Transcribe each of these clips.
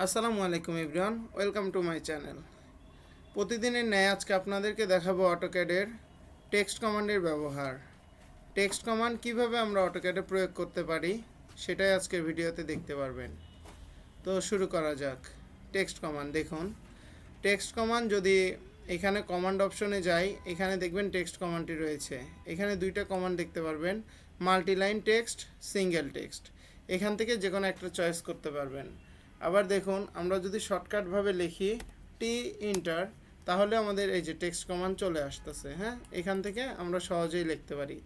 আসসালামু আলাইকুম everyone, welcome to my channel. প্রতিদিনের ন্যায় আজকে আপনাদেরকে দেখাবো অটোক্যাডের টেক্সট কমান্ডের ব্যবহার। টেক্সট কমান্ড কিভাবে আমরা অটোক্যাডে প্রয়োগ করতে পারি সেটাই আজকের ভিডিওতে দেখতে পারবেন। তো শুরু করা যাক। টেক্সট কমান্ড দেখুন, টেক্সট কমান্ড যদি এখানে কমান্ড অপশনে যাই, এখানে দেখবেন টেক্সট কমান্ডটি রয়েছে। এখানে দুইটা কমান্ড দেখতে পারবেন, মাল্টিলাইন টেক্সট, সিঙ্গেল টেক্সট। এখান থেকে যে কোনো একটা চয়েস করতে পারবেন। আবার দেখুন, আমরা যদি শর্টকাটভাবে লিখি টি ইন্টার, তাহলে আমাদের এই যে টেক্সট কমান্ড চলে আসতেছে। হ্যাঁ, এখান থেকে আমরা সহজেই লিখতে পারি।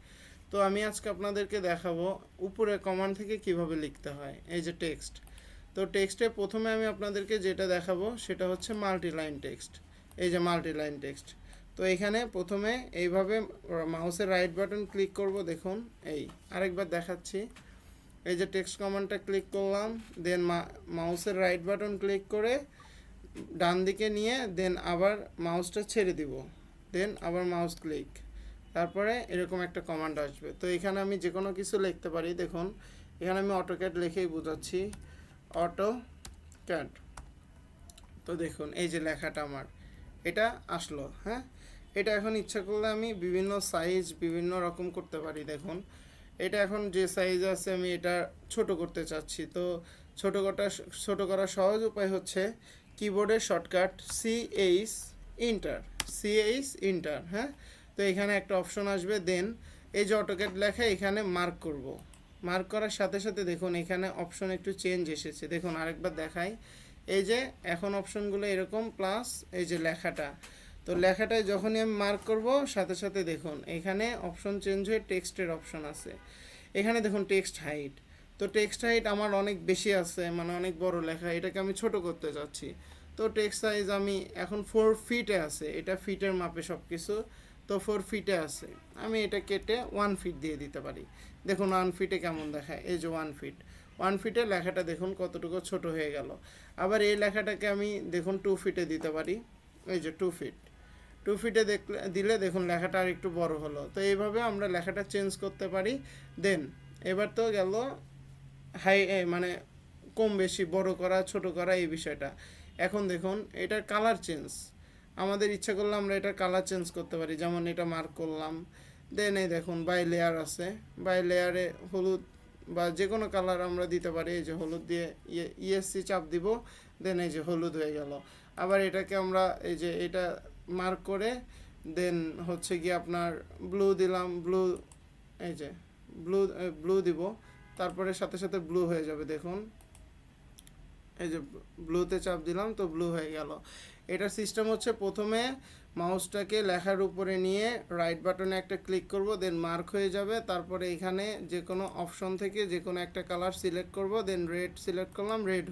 তো আমি আজকে আপনাদেরকে দেখাবো উপরে কমান্ড থেকে কিভাবে লিখতে হয়। এই যে টেক্সট, তো টেক্সটে প্রথমে আমি আপনাদেরকে যেটা দেখাবো সেটা হচ্ছে মাল্টিলাইন টেক্সট। এই যে মাল্টিলাইন টেক্সট, তো এখানে প্রথমে এইভাবে মাউসের রাইট বাটন ক্লিক করব। দেখুন, এই আরেকবার দেখাচ্ছি। এই যে টেক্সট কমান্ডটা ক্লিক করলাম, দেন মাউসের রাইট বাটন ক্লিক করে ডান দিকে নিয়ে দেন আবার মাউসটা ছেড়ে দিব, দেন আবার মাউস ক্লিক, তারপরে এরকম একটা কমান্ড আসবে। তো এখানে আমি যে কোনো কিছু লিখতে পারি। দেখুন, এখানে আমি অটোক্যাড লিখেই বোঝাচ্ছি, অটোক্যাড। তো দেখুন, এই যে লেখাটা আমার এটা আসলো। হ্যাঁ, এটা এখন ইচ্ছা করলে আমি বিভিন্ন সাইজ বিভিন্ন রকম করতে পারি। দেখুন, এটা এখন যে সাইজ আছে আমি এটা ছোট করতে চাচ্ছি। তো ছোট করার সহজ উপায় হচ্ছে কিবোর্ডের shortcut CH enter, CH enter. হ্যাঁ, তো এখানে একটা অপশন আসবে, দেন এই যে অটোক্যাড লেখা এখানে মার্ক করব। মার্ক করার সাথে সাথে দেখুন এখানে অপশন একটু চেঞ্জ এসেছে। দেখুন আরেকবার দেখাই, এই যে এখন অপশনগুলো এরকম, প্লাস এই যে লেখাটা। তো লেখাটায় যখনই আমি মার্ক করব সাথে সাথে দেখুন এখানে অপশন চেঞ্জ হয়ে টেক্সটের অপশন আছে। এখানে দেখুন টেক্সট হাইট, তো টেক্সট হাইট আমার অনেক বেশি আছে, মানে অনেক বড় লেখা, এটাকে আমি ছোট করতে চাচ্ছি। তো টেক্সট সাইজ আমি এখন 4 ফিটে আছে, এটা ফিটের মাপে সব কিছু। তো 4 ফিটে আছে, আমি এটা কেটে 1 ফিট দিয়ে দিতে পারি। দেখুন 1 ফিটে কেমন দেখায়, এই যে 1 ফিট। 1 ফিটে লেখাটা দেখুন কতটুকু ছোট হয়ে গেল। আবার এই লেখাটাকে আমি দেখুন 2 ফিটে দিতে পারি, এই যে 2 ফিট। 2 ফিটে দিলে দেখুন লেখাটা আর একটু বড় হলো। তো এইভাবে আমরা লেখাটা চেঞ্জ করতে পারি। দেন এবার তো গেল হাই, মানে কম বেশি বড় করা ছোট করা এই বিষয়টা। এখন দেখুন এটার কালার চেঞ্জ, আমাদের ইচ্ছা করলে আমরা এটার কালার চেঞ্জ করতে পারি। যেমন এটা মার্ক করলাম, দেন এই দেখুন বাই লেয়ার আছে, বাই লেয়ারে হলুদ বা যে কোনো কালার আমরা দিতে পারি। এই যে হলুদ দিয়ে ইএসসি চাপ দিব, দেন এই যে হলুদ হয়ে গেল। আবার এটাকে আমরা এই যে এটা মার্ক করে দেন হচ্ছে কি আপনার ব্লু দিলাম, ব্লু, এই যে ব্লু, ব্লু দিব, তারপরে সাথে সাথে ব্লু হয়ে যাবে। দেখুন এই যে ব্লুতে চাপ দিলাম তো ব্লু হয়ে গেল। এটার সিস্টেম হচ্ছে প্রথমে মাউসটাকে লেখার উপরে নিয়ে রাইট বাটনে একটা ক্লিক করব, দেন মার্ক হয়ে যাবে। তারপরে এখানে যে কোনো অপশন থেকে যে কোনো একটা কালার সিলেক্ট করব, দেন রেড সিলেক্ট করলাম, রেড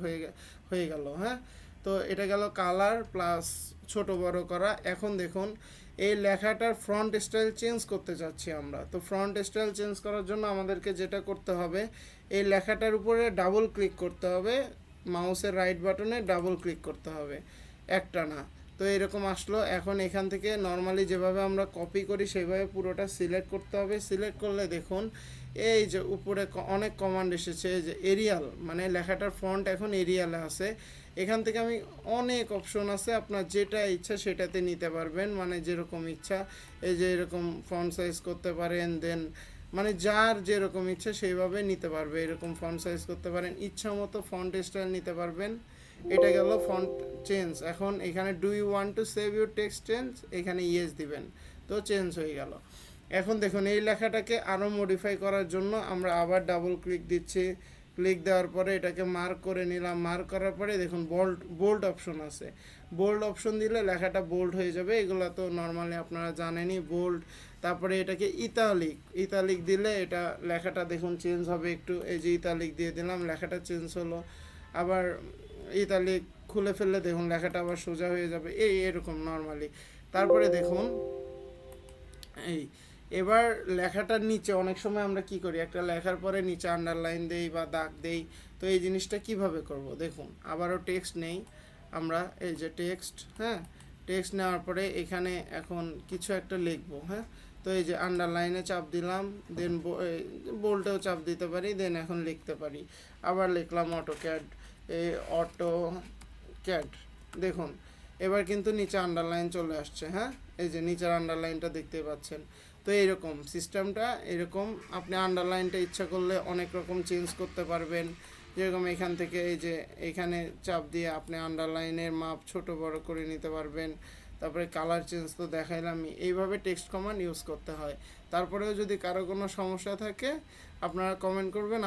হয়ে গেল। হ্যাঁ, তো এটা গেল কালার প্লাস ছোট বড় করা। এখন দেখুন এই লেখাটার ফ্রন্ট স্টাইল চেঞ্জ করতে চাচ্ছি আমরা। তো ফ্রন্ট স্টাইল চেঞ্জ করার জন্য আমাদেরকে যেটা করতে হবে, এই লেখাটার উপরে ডাবল ক্লিক করতে হবে, মাউসের রাইট বাটনে ডাবল ক্লিক করতে হবে, একটা না। তো এরকম আসলো। এখন এখান থেকে নর্মালি যেভাবে আমরা কপি করি সেভাবে পুরোটা সিলেক্ট করতে হবে। সিলেক্ট করলে দেখুন এই যে উপরে অনেক কমান্ড এসেছে, এই যে এরিয়াল, মানে লেখাটার ফন্ট এখন এরিয়ালে আছে। এখান থেকে আমি অনেক অপশন আছে, আপনার যেটা ইচ্ছা সেটাতে নিতে পারবেন, মানে যেরকম ইচ্ছা। এই যে এরকম ফন্ট সাইজ করতে পারেন, দেন মানে যার যেরকম ইচ্ছা সেইভাবে নিতে পারবে। এরকম ফন্ট সাইজ করতে পারেন, ইচ্ছা মতো ফন্ট স্টাইল নিতে পারবেন। এটা গেল ফন্ট চেঞ্জ। এখন এখানে do you want to save your text change, এখানে ইয়েস দিবেন, তো চেঞ্জ হয়ে গেল। এখন দেখুন এই লেখাটাকে আরও মডিফাই করার জন্য আমরা আবার ডাবল ক্লিক দিচ্ছি। ক্লিক দেওয়ার পরে এটাকে মার্ক করে নিলাম, মার্ক করার পরে দেখুন বোল্ড অপশন আছে। বোল্ড অপশন দিলে লেখাটা বোল্ড হয়ে যাবে, এগুলো তো নর্মালি আপনারা জানেনই, বোল্ড। তারপরে এটাকে ইতালিক দিলে এটা লেখাটা দেখুন চেঞ্জ হবে একটু। এই যে ইতালিক দিয়ে দিলাম, লেখাটা চেঞ্জ হলো। আবার ইতালিক খুলে ফেললে দেখুন লেখাটা আবার সোজা হয়ে যাবে, এরকম নর্মালি। তারপরে দেখুন এই এবার লেখাটার নিচে অনেক সময় আমরা কি করি, একটা লেখার পরে নিচে আন্ডারলাইন দেই বা দাগ দেই। তো এই জিনিসটা কিভাবে করব, দেখুন আবারও টেক্সট নেই আমরা, এই যে টেক্সট। হ্যাঁ, টেক্সট নেওয়ার পরে এখানে এখন কিছু একটা লিখবো। হ্যাঁ, তো এই যে আন্ডারলাইনে চাপ দিলাম, দেন বোল্টেও চাপ দিতে পারি, দেন এখন লিখতে পারি। আবার লিখলাম অটোক্যাড, এই অটো ক্যাড দেখুন এবার কিন্তু নিচে আন্ডারলাইন চলে আসছে। হ্যাঁ, এই যে নিচের আন্ডারলাইনটা দেখতে পাচ্ছেন। তো এইরকম সিস্টেমটা এরকম, আপনি আন্ডারলাইনটা ইচ্ছা করলে অনেক রকম চেঞ্জ করতে পারবেন। যেরকম এখান থেকে এই যে এইখানে চাপ দিয়ে আপনি আন্ডারলাইনের মাপ ছোট বড় করে নিতে পারবেন। তারপরে কালার চেঞ্জ তো দেখাইলাম, এইভাবে টেক্সট কমান্ড ইউজ করতে হয়। তারপরেও যদি কারো কোনো সমস্যা থাকে আপনারা কমেন্ট করবেন,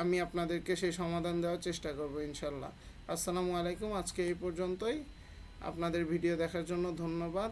আমি আপনাদেরকে সেই সমাধান দেওয়ার চেষ্টা করব ইনশাল্লাহ। আসসালামু আলাইকুম, আজকে এই পর্যন্তই। আপনাদের ভিডিও দেখার জন্য ধন্যবাদ।